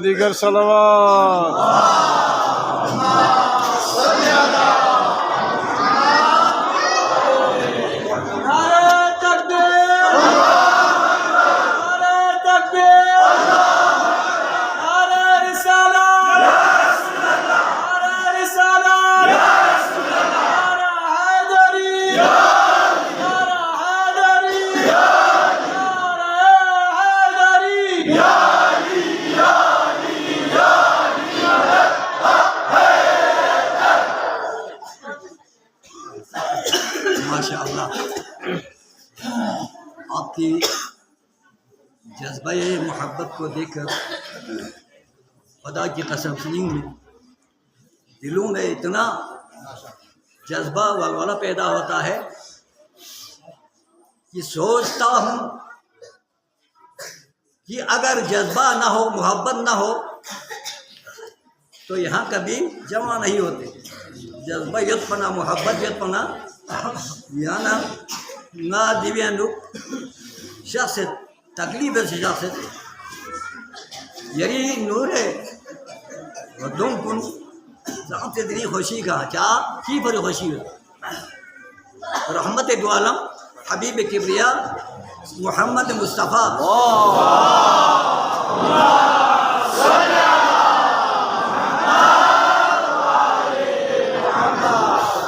دیگر صلوات. ماشاء اللہ، آپ کی جذبہ محبت کو دیکھ کر خدا کی قسم سنی میں دلوں میں اتنا جذبہ ولولہ پیدا ہوتا ہے کہ سوچتا ہوں کہ اگر جذبہ نہ ہو، محبت نہ ہو تو یہاں کبھی جمع نہیں ہوتے. جذبہ یت پنا، محبت یت پنا یہاں نہ دیویانو شخصیت تکلیف سے شخصیت یری نور ہے ودون کن زعمت دنی خوشی کا چاہ کی پر خوشی ہے. رحمت دو عالم حبیب کبریا محمد مصطفیٰ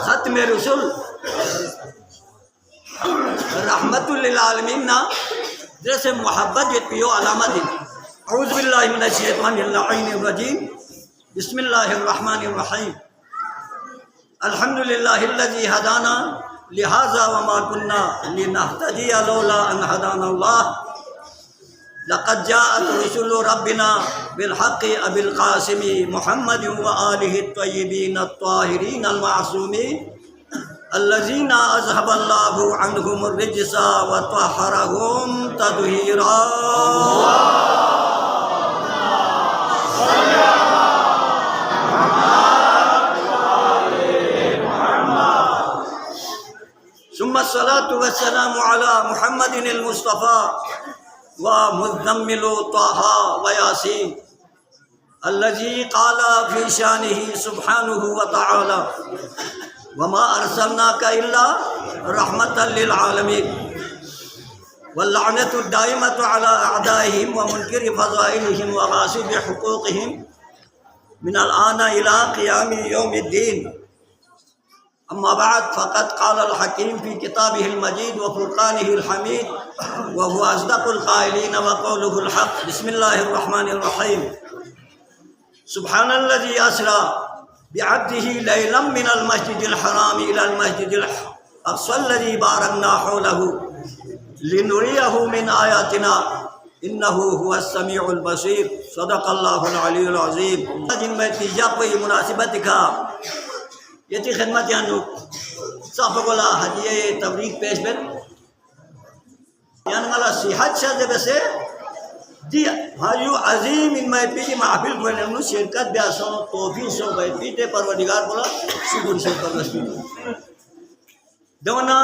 ختم رسول رحمت للعالمین جیسے محبت یہ پیو علامت ہے. اعوذ باللہ من الشیطان اللعین الرجیم. بسم اللہ الرحمن الرحیم. الحمدللہ الذی ہدانا لہذا وما كنا لنهتدی لولا ان ہدانا اللہ. لقد جاءت رسول ربنا بالحق ابی القاسم محمد وآلہ الطیبین الطاہرین المعصومین الذین اذهب اللہ عنہم الرجس وطہرہم تطہیرا. ثم الصلاة والسلام على محمد المصطفى ومزمل طه وياسين الذي قال في شانه سبحانه وتعالى وما أرسلناك إلا رحمة للعالمين. واللعنة الدائمة على أعدائهم ومنكر فضائلهم وغاصب حقوقهم من الآن إلى قيام يوم الدين. أما بعد فقد قال الحكيم في كتابه المجيد وفرقانه الحميد وهو أصدق القائلين وقوله الحق. بسم الله الرحمن الرحيم. سبحان الذي أسرى بعبده ليلا من المسجد الحرام إلى المسجد الأقصى الذي باركنا حوله لنريه من آياتنا إنه هو السميع البصير. صدق الله العلي العظيم. جن میں تیجا کوئی مناسبت کا یتی خدمت یانو صاحب گولا حجیہ تبریک پیش بن یان مالا صحت شاہ دے بسے دی حاجو عظیم ان میں پیجی محفل کو انہوں شرکت بیاسوں توفیق سو گئے پیتے پروردگار بولا شکر سے پر رسول دونا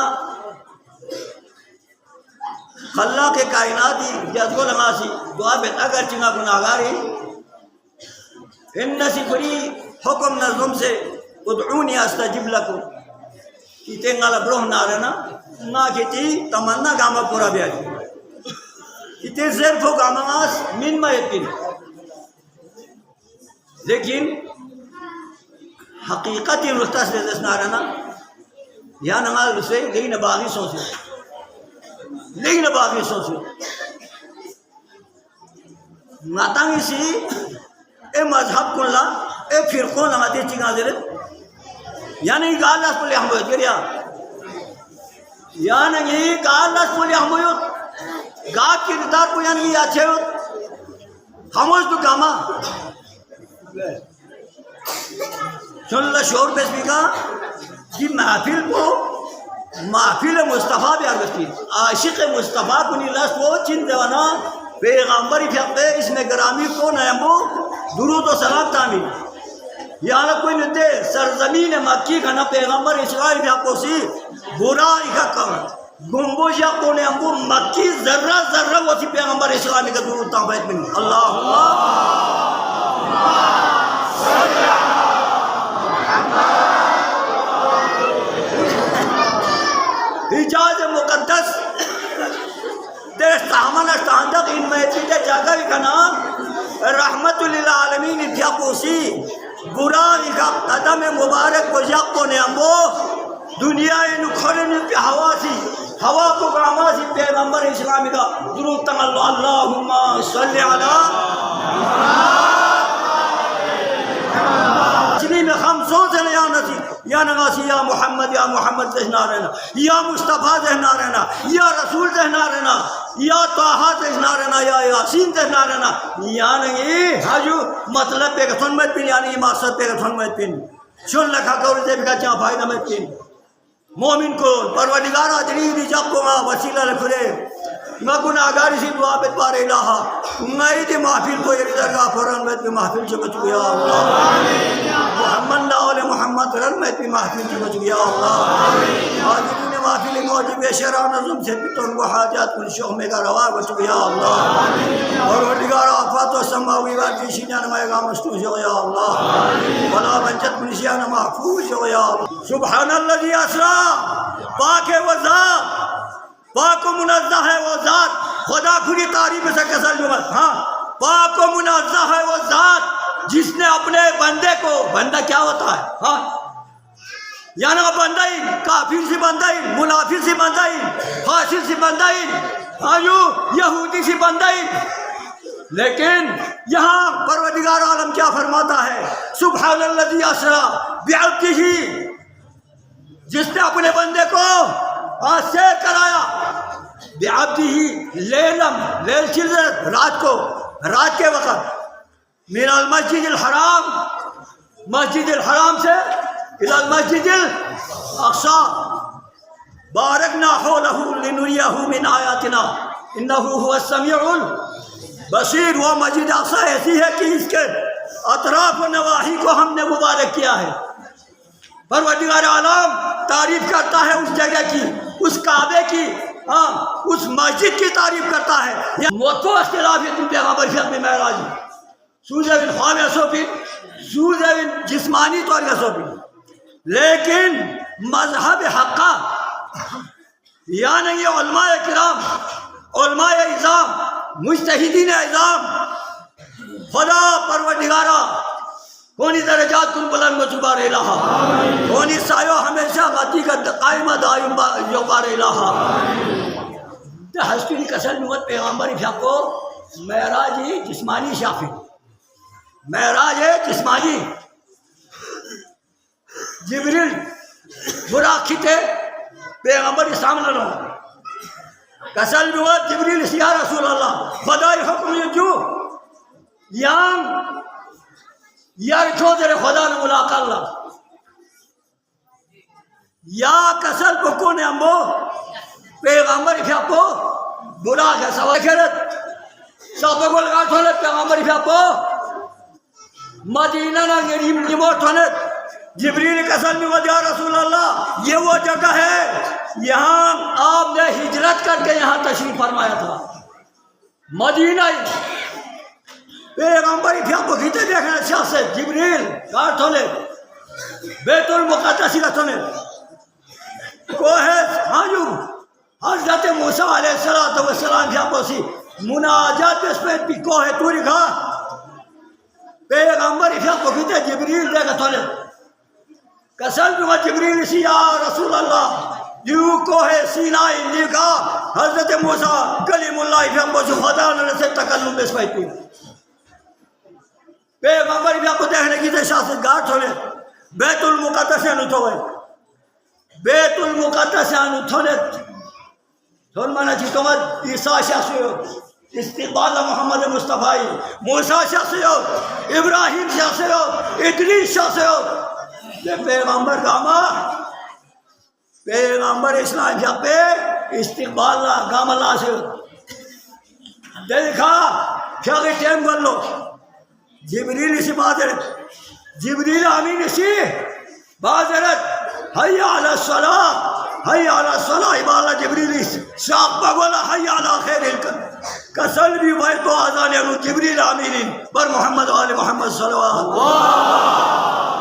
خلا کے کائناتی جذب لماسی دعا بیت اگر چنگا گناہگاری ان نسی بری حکم نظم سے ادعونی استجب لکم کیتے نالا بروہ نارنا نا کیتی تمنا گاما پورا بیاجی کیتے ظرف و گاماس من ما یقین. لیکن حقیقتی رستاس لیزس نارنا یا نمال رسے لیکن باغی سوچے ناتانگی سی اے مذہب کلا اے فرقون آتی چنگا زیرت یعنی کہ اللہ سپلی ہمویت گریا یعنی کہ اللہ سپلی ہمویت گاہ کی ردار کو یعنی یہ اچھے ہوت ہمویت تو کاما سن اللہ شعور پیس بھی کہا کہ محفل کو محفل مصطفیٰ بھی آرگستی عاشق مصطفیٰ کنی لست وہ چند دیوانا پیغامبری فیقے اس میں گرامی کو نیمبو درود و سلام تعمیر یہاں کوئی نتے سرزمین مکی کھنا پیغمبر اسرائیل بھی آپ کو سی برا ایک کم گنبو یا کونے ہمو مکی ذرہ ذرہ وہ سی پیغمبر اسرائیل کا درود تعمیر اللہ kusi burani ka qadam mubarak ko yakko ne ambo dunia inu khoreni pe hawasi hawa ko gamasi پیغمبر اسلامی کا درود تنگل اللہم صلی علی جنی میں خمسوں سے یا نسی یا نغاسی یا محمد ذہنا رہنا یا مصطفیٰ ذہنا رہنا یا رسول ذہنا رہنا یا طاہا ذہنا رہنا یا یاسین ذہنا رہنا یعنی حجو مطلب پہ کسن میں پین یعنی مقصد پہ کسن میں پین شن لکھا کور دے بکا چاہ فائدہ میں پین مومن کو پروردگارہ جنیدی جب کو وسیلہ لکھرے میں گناہگاری سی دعا پہ پار الہا میں دی محفل کو یہ درگاہ فرن میں بھی محفل چکچ گیا اللہ محمد علیہ محمد رن میں بھی محفل چکچ گیا اللہ حاضرین محفل موجب شرع نظم سے پتن کو حاجات کل شوق میں کا روا بچ گیا اللہ پروردگارہ آفات و سماوی واقعی شینیان میں گا مستوز گیا اللہ ولا بنچت منشیان محفوظ گیا اللہ سبحان اللذی اسرا پاک و ذات پاک و منزہ ہے وہ ذات خدا کھلی تعریف سے کسل جمعت ہاں پاک و منزہ ہے وہ ذات جس نے اپنے بندے کو بندہ کیا ہوتا ہے ہاں یعنی بندہ ہی کافر سے بندہ ہی منافق سے بندہ ہی فاسق سے بندہ ہی یہودی سے بندہ ہی لیکن یہاں پروردگار عالم کیا فرماتا ہے سبحان الذی اسرا بعبدہ جس نے اپنے بندے کو سیر کرایا بعبدہ لیلم لیل چلزر رات کو رات کے وقت من المسجد الحرام مسجد الحرام سے الى المسجد الاقصى بارکنا حولہ لنریہ من آیاتنا انہ هو السمیع البصیر وہ مسجد اقصی ایسی ہے کہ اس کے اطراف و نواحی کو ہم نے مبارک کیا ہے پروردگار عالم تعریف کرتا ہے اس جگہ کی اس کعبے کی اس مسجد کی تعریف کرتا ہے موتو اختلاف ہے تم پیغمبر فیت میں معراج سوزہ بن خواب اصوفی سوزہ بن جسمانی طور اصوفی لیکن مذہب حقہ یعنی یہ علماء کرام علماء اعظام مجتہدین اعظام خدا پروردگارہ کونی درجات کن بلند مجبار الہا کونی سایو ہمیشہ غاتی کا قائمہ دائم جوبار الہا ہستی کسل نوت پیغمبر کو معراج جسمانی شافی معراج جسمانی جبریل براقی تھے پیغمبر اسلام لنو کسل نوت جبریل یا رسول اللہ خدای حکم جو یام یا چودر خدا نے ملاقات اللہ یا کسل بکونے امبو پیغمبر کو بلا کے سوا کرت سب کو لگا تھوڑے پیغمبر کو مدینہ نہ نموت ہونے جبریل کسل میں یا رسول اللہ یہ وہ جگہ ہے یہاں آپ نے ہجرت کر کے یہاں تشریف فرمایا تھا مدینہ پیغمبر کو کھیتے دیکھنا شاہ سے جبریل کارت ہونے بیت المقدس کا ہونے کوہ حاجم حضرت موسیٰ علیہ السلام کو سی مناجات اس پہ بھی کوہ توری کھا پیغمبر کو کھیتے جبریل دیکھا ہونے کسل بھی جبریل سی یا رسول اللہ یوں کوہ سینائی لکھا حضرت موسیٰ کلیم اللہ کو سی خدا نے سے تکلم اس پہ پی پیغمبر کو دیکھنے کی شاہ سے گاٹ ہونے بیت المقدس سے انو ہوئے بیت المقدس سے انو ہونے تھول مانا جی تمہیں عیسیٰ شاہ سے ہو استقبال محمد مصطفیٰ موسیٰ شاہ سے ہو ابراہیم شاہ سے ہو ادریس شاہ سے ہو یہ پیغمبر گاما پیغمبر اسلام جب پہ استقبال گاما اللہ سے ہو دیکھا کیا کہ ٹیم کر لو جبریل اسی بازرت جبریل امین اسی بازرت حی علی الصلاة حی علی الصلاة عبالہ جبریل شاق بگولا حی علی خیر الکن کسل بھی بھائی کو آزان انو جبریل امین بر محمد و آل محمد صلی اللہ علیہ وسلم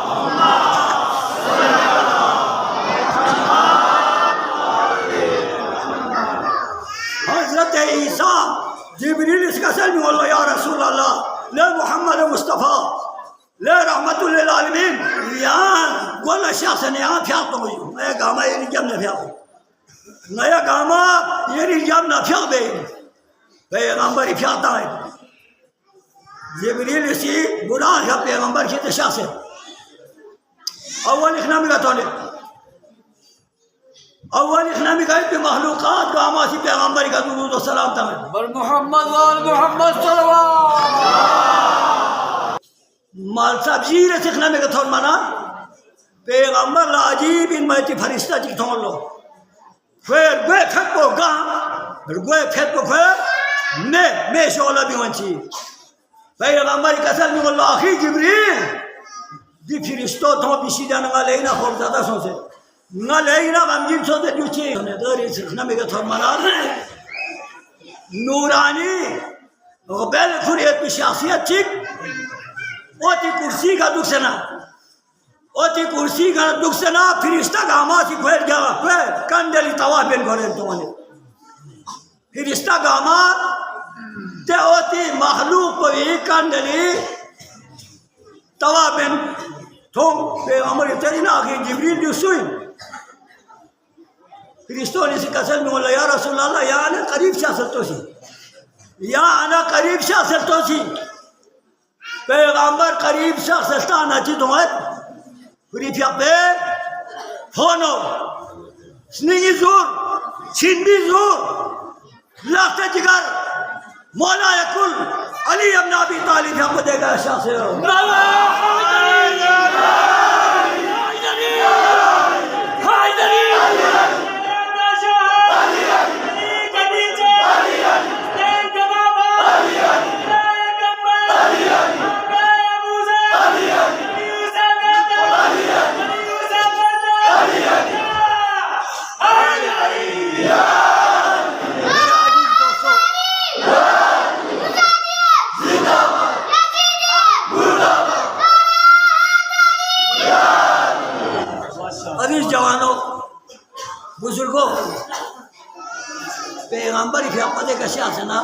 حضرت عیسیٰ جبریل اس کسل بھی بولو یا رسول اللہ لے محمد مصطفیٰ رحمت للعالمین یہاں گولا شخص نے یہاں فیاق تو مجھے نیا گاما یہ نہیں جب نہ فیاق نیا گاما یہ نہیں جب نہ فیاق بے پیغمبر فیاقتا ہے جبریل اسی برا ہے پیغمبر کی شخص ہے اول اخنامی کا تونے اول اخنامی کا ہے مخلوقات کا ہماسی پیغمبر کا درود و سلام تمہیں بر محمد وال محمد صلی اللہ مال سبزی رسی اخنامی کا تھول مانا پیغمبر عجیب ان مہتی فرشتہ چک تھول لو پھر گوئے پھٹ کو گاں پھر گوئے پھٹ کو پھر میں شعلہ بھی ونچی پیغمبر کسل میں اللہ آخی جبریل دی فرشتو تو بیشی جانا گا لینا خور زیادہ سو سے نہ لینا غمجین سو سے جو چی داری سکھنا میں گا تھرمانا نورانی غبیل خوریت کی شخصیت چک اوٹی کرسی کا دکھ سنا اوٹی کرسی کا دکھ سنا فرشتہ کا ہما سی کھویٹ گیا کھویٹ کندلی تواہ بین گھوڑے توانے فرشتہ کا ہما تے اوٹی مخلوق کو ایک کندلی تواہ بین تھوم پیغمبر ترین آگے جبریل جو سوئی فرشتوں نے سے قسم میں بولا یا رسول اللہ یا انا قریب شاہ سلطو سی یا انا قریب شاہ سلطو سی پیغمبر قریب شاہ سلطا ناچی دوائت قریب یا پہ فونو سنگی زور چھندی زور لاخت جگر مولا یکل علی ابن ابی طالب ہم کو دے گا شاہ سے عزیز جوانوں بزرگوں پیغمبر ہی پھیاپتے کا شاہ سنا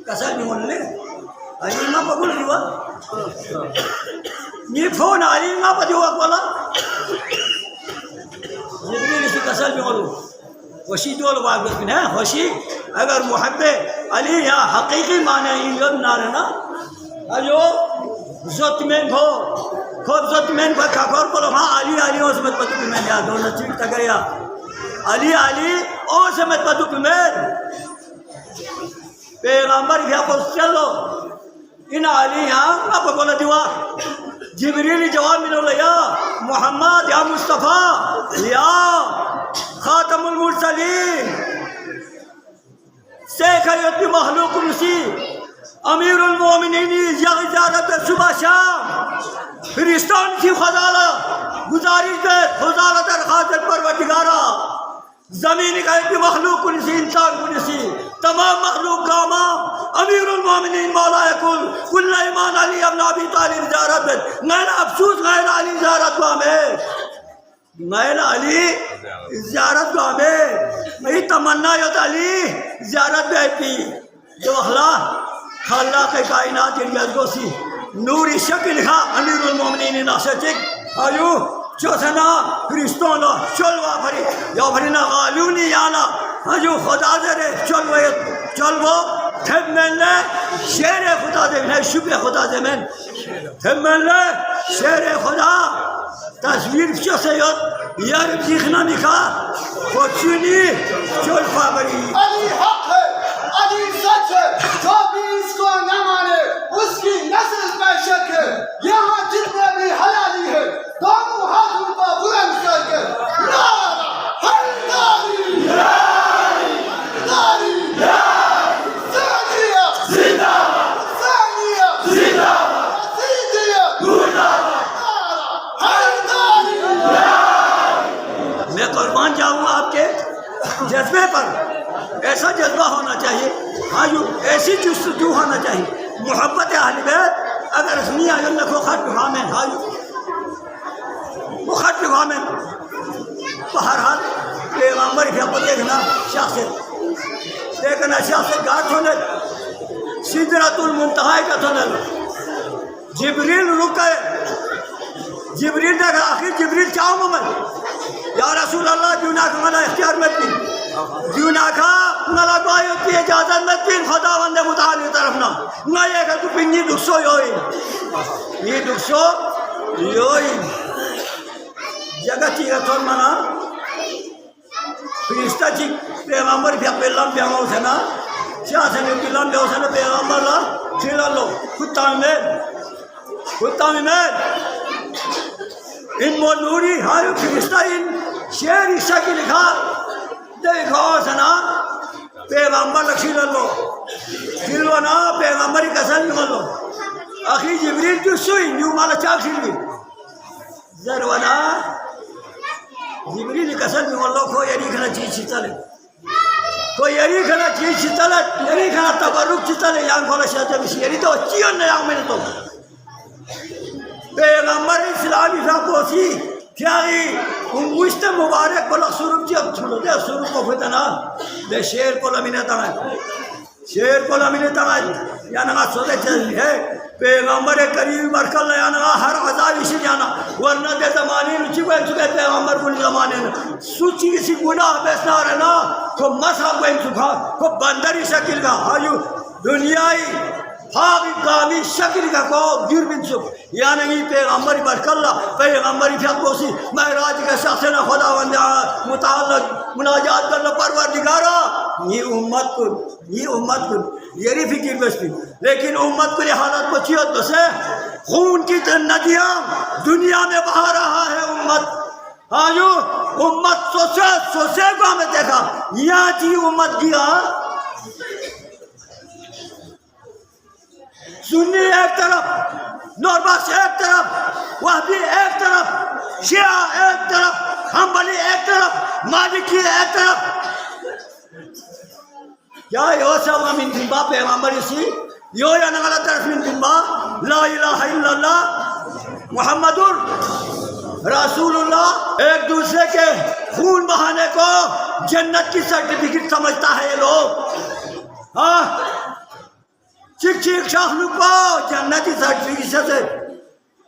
کسر بھی مولنے علی نا پکل دیوا یہ فون علی نا پا دیوا کولا جبریل اسی کسر بھی مولو خوشی دول باقی کن ہے خوشی اگر محب علی یا حقیقی معنی ایلم نارنا اجو زت میں بھو خوب زت میں بھو کھاکور پلو ہاں علی علی او سمت پتو پی میں یاد ہونا چیک تا گیا علی علی او سمت پتو پی میں پیغمبر گیا پس چلو ان علی یہاں آپ کو دیوا جبریل جواب ملو یا محمد یا مصطفیٰ یا خاتم المرسلین سیکھیت مخلوق نسی امیر المومنین یا اجازت صبح شام فرشتان کی خزالہ گزارش دے خزالہ در خاطر پروردگارہ زمین کا ایک مخلوق کو نسی انسان کو نسی تمام مخلوق کا امام امیر المومنین مولا کل کل ایمان علی ابن ابی طالب زیارت دے غیر افسوس غیر علی زیارت کو ہمیں غیر علی زیارت کو ہمیں میری تمنا یت علی زیارت بیتی جو خلاق کائنات ریاض کو سی نوری شکل خا امیر المومنین ناشچک آیو چوسنا فرشتون چلوا بھری یا بھرینا غالونی یانا جو خدا دے چلو تھب من لے شیر خدا دے من شکر خدا دے من تھب من لے شیر خدا تصویر چو سید یارب دیکھنا نکھا خودشونی چلوا بھری علی حق ہے علی سچ ہے جو بھی اس کو نہ مانے اس کی نسل پہ شک ہے یہاں جتنے بھی حلالی ہے دونوں ہاتھوں کو بلند کر کے نعرہ حیداری حیداری ثانیہ زندہ ثانیہ زندہ یزیدیہ نعرہ حیداری میں قربان جاؤں گا آپ کے جذبے پر ایسا جذبہ ہونا چاہیے ہاں جو ایسی جستجو ہونا چاہیے محبت اہل بیت اگر اسمی آئین لکھو خط بھامن ہاں جو وہ خط بھامن تو ہر حال پیغمبر کی اپنے دیکھنا شخص دیکھنا شخص گاٹ ہونے سدرۃ المنتہا کا تھنل جبریل رکے جبریل نے کہا آخر جبریل چاہو محمد یا رسول اللہ جونا کا ملا اختیار مت بھی جونا کا ملا دعائی ہوتی ہے اجازت مت بھی خدا بند متعالی طرف نہ یہ کہ تو پنجی دکسو یوئی یہ دکسو یوئی جگہ چیگا تھول منا فرشتہ چیگ پیغامبر بھی پیغام پیغام ہو سنا شاہ سے میں پیغام پیغام ہو سنا پیغامبر اللہ چھیل اللہ خطہ میں ان مولوری ہاں فرشتہ ان شعر عیسیٰ کی لکھا دیکھو سنا پیغامبر لکشیل اللہ چھلونا پیغامبری کسل نمالو آخری جبریل جو سوئی نیو مالا چاک چھلوی ذرونا جبریل کسل نمالو کو یری کھنا چیز چھتا لے کو یری کھنا چیز چھتا لے یری کھنا تبرک چھتا لے یہاں کھولا شاہتا بسی یری تو چیون نے یہاں میں نے تو پیغمبر اسلامی فاقوسی تیاغی انگوشت مبارک بلق سرم چی اب چھلو دے سرم کو فتنا دے شیر کو لمینہ تنگا شیر کو لمینہ تنگا یا نگا سوزے چلی ہے پیغمبر کریم برکل یا نگا ہر عذاب اسی جانا ورنہ دے زمانے نچی کو انچکے پیغمبر کو زمانے سوچی کسی گناہ بیسنا رہنا کو مسا کو انچکا کو بندری شکل کا آئیو دنیای حاقی قامی شکل کا کو گیر بن سک یا نہیں پیغمبری برکاللہ پیغمبری فیقوسی مہراج کا شخصنا خدا متعلق مناجات کرنا پروردگارا یہ امت کن یہی فکر بستی لیکن امت کو یہ حالت پچھیت بسے خون کی ندیاں دنیا میں بہا رہا ہے امت آجو امت سوسے کو ہمیں دیکھا یہاں چی امت گیا سنی ایک طرف نورباس ایک طرف وحبی ایک طرف شیعہ ایک طرف حنبلی ایک طرف مالکی ایک طرف یا یو سوا من دنبا پیغمبر اسی یو یا نغلا طرف من دنبا لا الہ الا اللہ محمد رسول اللہ ایک دوسرے کے خون بہانے کو جنت کی سرٹیفکیٹ سمجھتا ہے یہ لوگ ہاں چک چک شاخ لکو جنتی سرٹیفکیٹ سے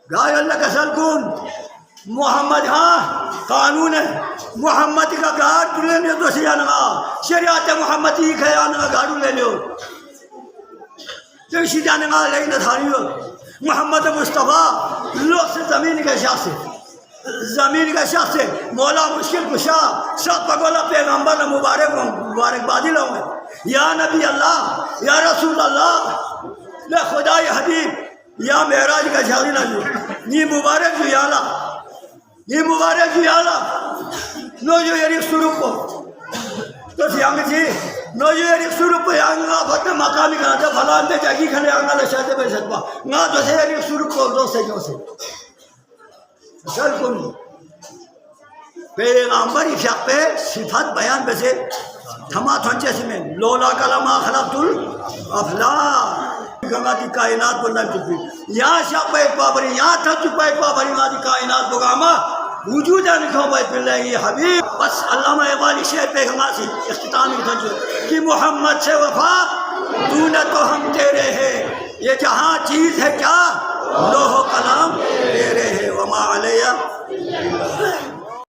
گائے اللہ کا سلکون محمد ہاں قانون ہے محمد کا گاڑ لینے تو سے آنگا شریعت محمدی کا آنگا گاڑو لینے ہو تو اسی جانگا لینے دھاری ہو محمد مصطفیٰ لوگ سے زمین کے شاخ سے مولا مشکل کشا سب پگولا پیغمبر مبارک بادی لوں یا نبی اللہ یا رسول اللہ لے خدای حبیب یا معراج کا جھاگی نہ جو یہ مبارک جو یالا نو جو یری سروپ کو تو سیانگ جی نو جو یری سروپ کو یانگا بھتے مقامی کنا جب حلان دے جاگی کھنے آنگا لشاہتے بے شدبا نا تو سے یری سروپ کو دو سے سر کن پیغمبری فیق پہ صفات بیان بے سے تھما تھنچے سے میں لولا کلمہ خلقت الافلاق گنگا دی کائنات کو نہ چکی یہاں شاہ پہ ایک بابری یہاں تھا چپا ایک بابری ماں دی کائنات کو گاما وجود ہے لکھو بھائی پھر لے گی حبیب بس علامہ اقبالی شعر پہ گنگا سی اختتامی تھنچے کہ محمد سے وفا تو نہ تو ہم تیرے ہیں یہ جہاں چیز ہے کیا لوہ کلام